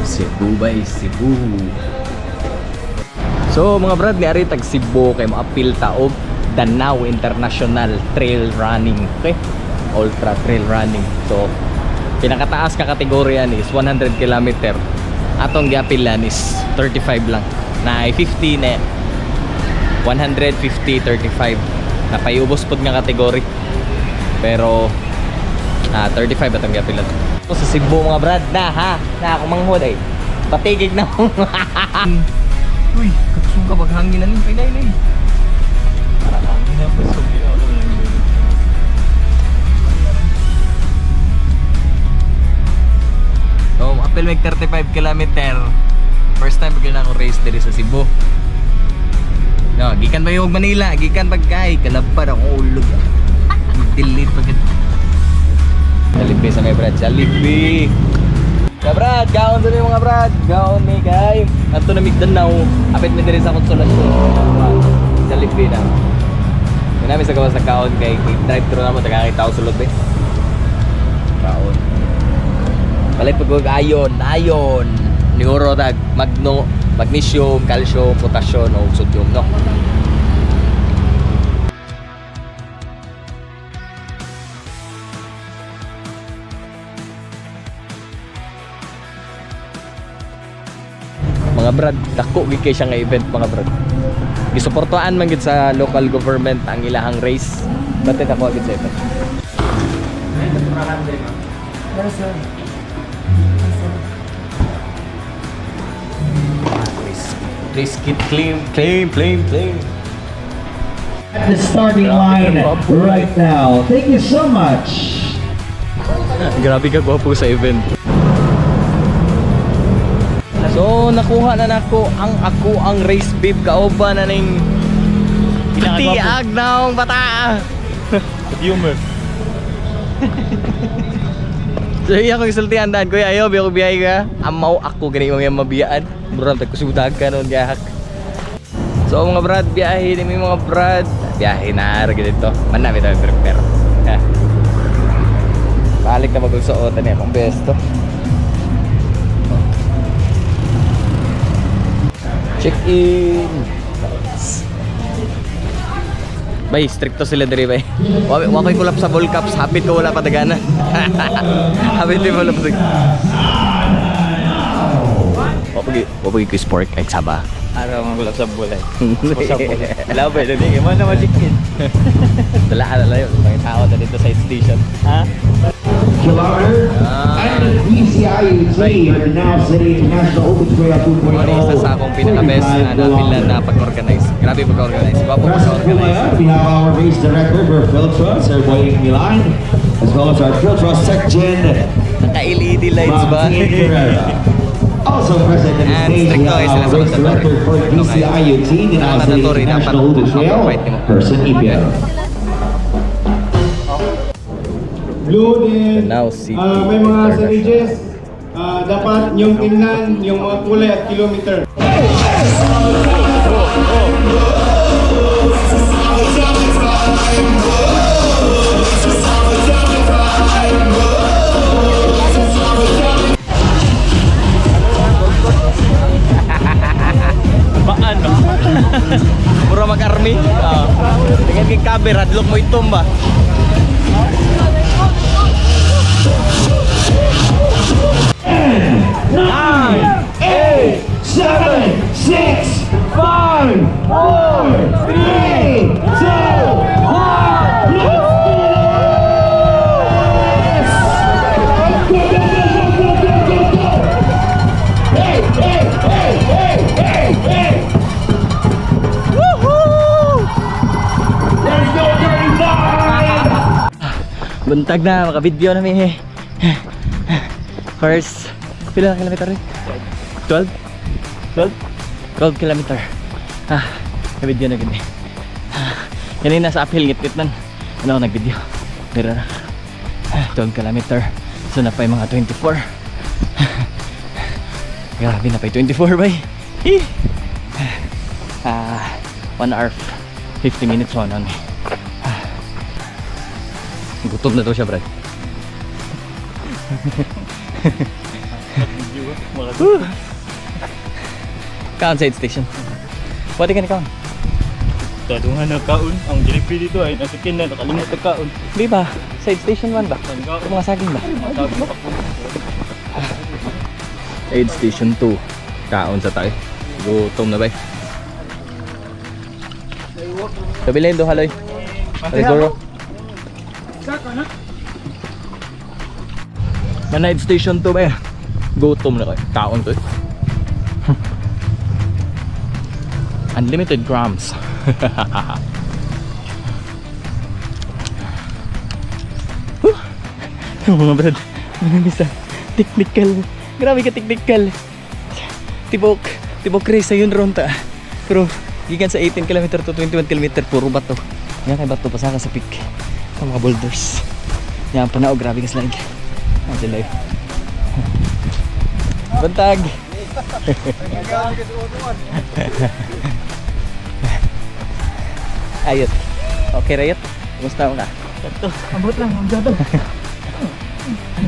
Cebu bay, Cebu. So mga brad, ni ari tag Cebu kay maapil ta og Danao International Trail Running. Okay? Ultra Trail Running. So pinakataas ka kategorya is 100 km. Atong giapilan is 35 lang. Na 50 na 150, 35. Napayubos pod nga kategory. Pero 35 atong giapilan. So, sa Cebu mga brad na ha. Na ako manghod ay. Patigig na mo. Uy, katusong ka baghangin na ning pinay na. Para hangin na pasog din ako. So, apel meg 35 km. First time bigyan ako race diri sa Cebu. No, gikan ba yung Manila? Gikan pagkay kalabad ako ulog. Delete pagkat. Jollibee sa may brad, Jollibee. Ya brad, gaon sa mga brad. Gaon ni kay. Ato na Mindanao, apit mi diri sa Konsolasyon. Jollibee na. Minami sa gawas na kaon kay drive-thru na mo tagakita ko sulod be. Kaon. Balik pag ayon. Niuro tag magnesium, calcium, potassium o sodium no. Mga brad, dako gid kay siya nga event mga brad. Gisuportuan man gid sa local government ang ilahang race. Bate dako gid sa event. Yes sir. Race kit claim. At the starting line right now. Thank you so much. Grabe ka gwapo sa event. So nakuha na nako ang race bib kauban na ning tiag naong bata. Humor. So iya ko isultihan dan kuya ayo biya ko biyay ka. Amaw ako gani mo yang mabiyaan. Brad tagkusubdag ka noon gahak. So mga brad biyahe ni mga brad. Biyahe na ra dito. Man na bitaw prepare. Balik na magsuot ani akong besto. Check in. Bay, stricto sila diri bay. Wa koy kulap sa ball cups, hapit ko wala pa dagana. Hapit di wala pa dagana. Wa pagi ko sport kay saba. Araw mga kulap sa bulay. Labay na din. Iman na majikin. Dala yun. Mga tao na dito sa station. Ha? Kilometer and the DCIUT are now setting National Open Trail 2.0. Ano isa sa akong pinaka-best na napila na pag-organize. Grabe pag-organize. Wapo pag-organize. We have our race director for Phil Truss, our boy in Milan, as well as our Phil Truss section. Naka-LED lights ba? Also present in the stage, we have our race director for DCIUT, now setting National Open Trail, Person Ipia. Blue din, Now, City may mga signages, dapat yung tingnan, yung mga kulay at kilometer. Paano? Puro mag-army? Tingnan kay cover, hadlock mo itom ba? 9, 8, 7, 6, 5, 4, 3, 2, 1. Buntag na, maka-video na may first, pila na kilometer rin? 12? 12 kilometer. Nag-video na gini. Kanina sa uphill, ngit-ngit nan. Ano ako nag-video? Pero na, 12 kilometer. So na pa yung mga 24. Grabe na pa yung 24 bay. 1 hour 50 minutes on on. Gutom na daw siya, brad. Kaon side station. Pwede ka ni kaon. Dadungan na kaon. Ang Jollibee dito ay nasa kin na nakalimot na kaon. Di ba? Side station 1 ba? Yung mga saging ba? Side station 2. Kaon sa tayo. Gutom na ba? Kabilin do haloy. Siguro. Manide station 2 ba? Gutom na kayo. Kaon to eh. Unlimited grams. Mga brad, bisa technical. Grabe ka technical. Tibok race ayun ron ta. Pero gikan sa 18 km to 21 km puro bato. Yan kay bato pasaka sa peak. Ang mga boulders. Yan panao grabe ka slide. Ang silay. Bantag. Ayot. Okay, Rayot. Kumusta mo ka? Ito, abot lang, ang gado.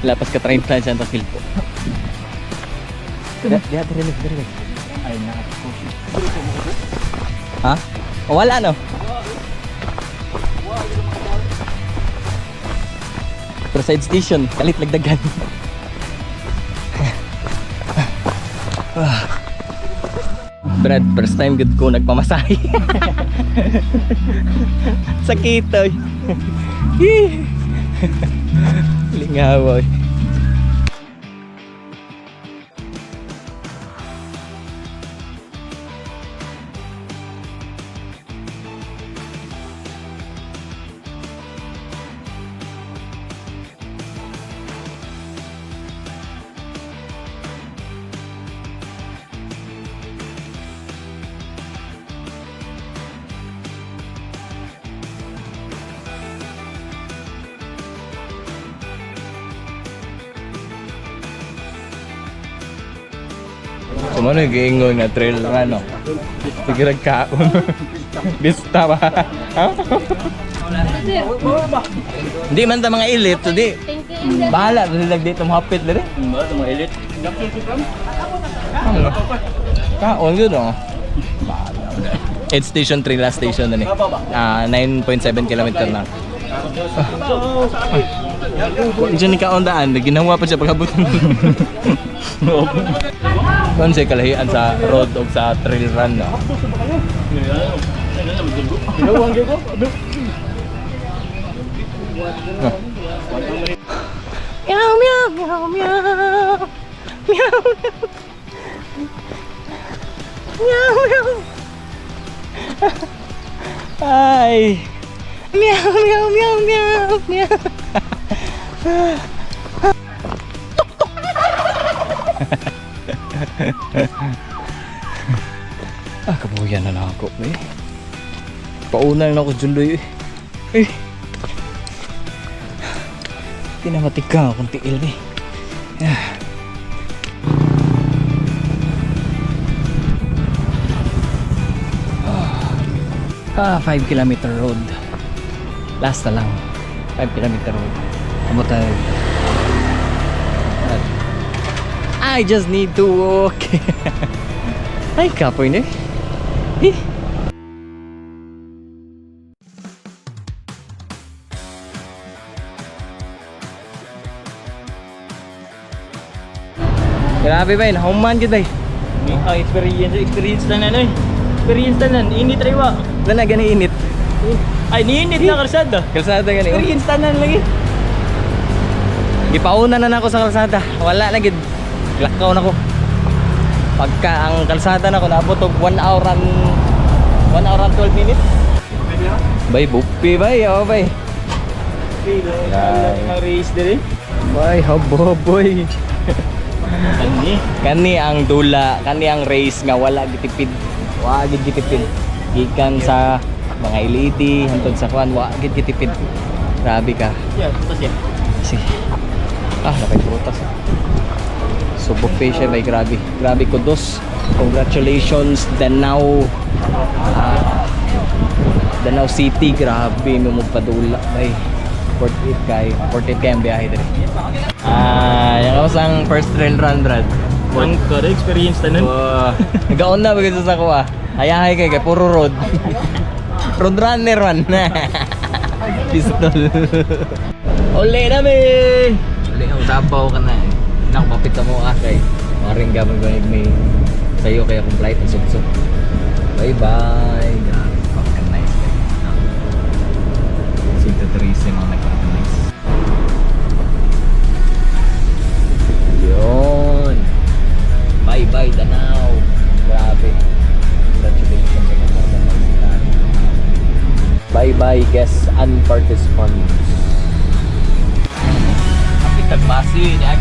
Lapas ka 30 dyan sa field po. Diha, dire. Ay, nakako. Ha? O wala no? Pero side station, kalit lagdagan. Brad, first time good ko nagpamasahe. Sakit oy. Lingaw oy. Sumano yung giingon nga trail run no? Sige nagkaon. Bista ba? Hindi man ta mga elite, so di bahala rin lang dito mahapit rin. Ba, mga elite. Kaon yun no? It's station 3 last station na ni. 9.7 km na. Diyan ni kaon daan, ginawa pa siya pagabot. Kung siya kalahian sa road o sa trail run na. Ginawang ko. Meow meow meow meow. Meow meow meow. Ay. Meow meow meow meow meow. Kabuyan na lang ako eh. Pauna na ako Juloy eh. Tinamatik ka akong tiil eh. 5 kilometer road. Last na lang 5 kilometer road. Amo tayo. I just need to walk. Ay, kapoy na eh. Grabe ba yun? Human kita eh. Experience na na eh. Experience na na. Init rewa. Wala na gani init. Ay, niinit na kalsada. Kalsada gani. Experience na na lagi. Gipauna na ako sa kalsada. Wala na gid. Lakaw na ko. Pagka ang kalsada na ko naabot og 1 hour and 12 minutes. Bay bupi bay, oh bay. Ang race dire. Bay habo boy. Ani. Kani ang dula, kani ang race nga wala gitipid. Wa gid gitipid. Gikan sa mga LED hangtod sa kwan wa gid gitipid. Grabe ka. Yeah, tapos yan. Sige. Napay prutas. So buffet siya may grabe. Grabe kudos. Congratulations Danao. Danao City, grabe mo magpadula bay. 48 kay ang biyahe dito. Yung kausang first trail run, Brad. Ang kada experience na nun. Nagaon na bagay sa ko Hayahay kay puro road. Road runner man. Pistol. Uli na mi. Uli ang tabaw ka na eh. Nakapapit sa mo kay. Maring gamon ko may sayo kaya kung flight ang suksok. Bye bye. Grabe, fucking nice guy. Sinta tourism ang nagpa-nice. Yun. Bye bye Danao. Grabe. Congratulations sa mga Danao. Bye bye guests and participants. Kapit tagmasi niya